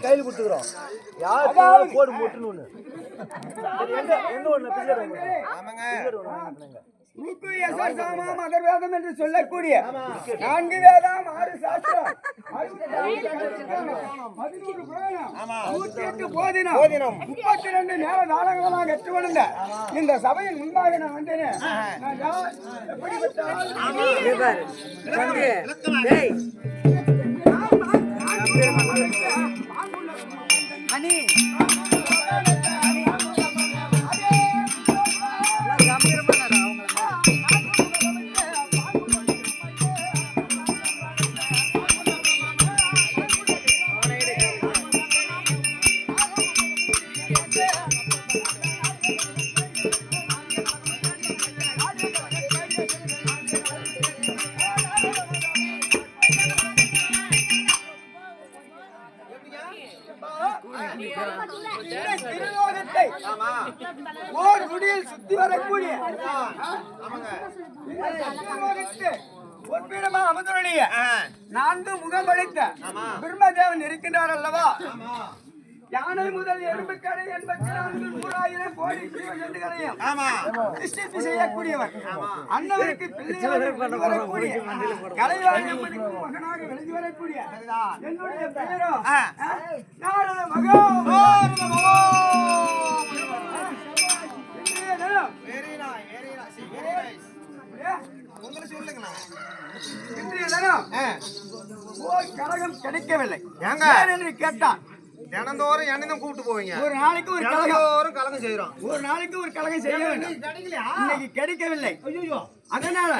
கையில் கொடுத்துக்கிறோம். யாரு போடு முட்டுன்னு ஒண்ணு மதர்வேதம் என்று சொல்லக்கூடிய 4 வேதம் 6 சாஸ்திரம் 11 புராணம் 108 போதினம் 32 நேர நாடகங்களாக கற்றுக்கொண்ட இந்த சபையின் முன்பாக நான் வந்தேன். ஓர் நொடியில் சுத்தி வரக்கூடிய பொற்பிடமா அமர்ந்துடைய 4 முகம் படைத்த பிரம்மதேவன் இருக்கின்றார் அல்லவா? யானை முதல் எறும்புக்கடை 84,100,000 கோடி ஜீவஜந்துகளையும் சிருஷ்டி செய்யக்கூடியவர். அன்னவருக்கு பிள்ளையாக வரக்கூடிய கலைவாணியம்மனுக்கு மகனாக விளங்கி வரக்கூடிய என்னுடைய பெயரோ நாரத மகா. கழகம் கிடைக்கவில்லை என்று கேட்டான். தினந்தோறும் என்னையும் கூப்பிட்டு போவீங்க. ஒரு நாளைக்கு ஒரு கலகம் செய்யறோம். ஒரு நாளைக்கு ஒரு கலகம் செய்ய வேண்டும். இன்னைக்கு கிடைக்கவில்லை. அதனால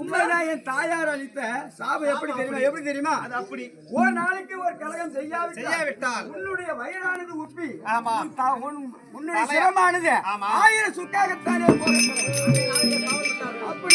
உண்மைதான் என் தாயார் அளித்த சாபம். எப்படி தெரியுமா? அப்படி ஒரு நாளைக்கு ஒரு கலகம் செய்யாவிட்டால் உன்னுடைய வயலானது உப்பி உன்னுடைய சிரமானது 1000 சுக்காகத்தானே போகிறது. அப்படி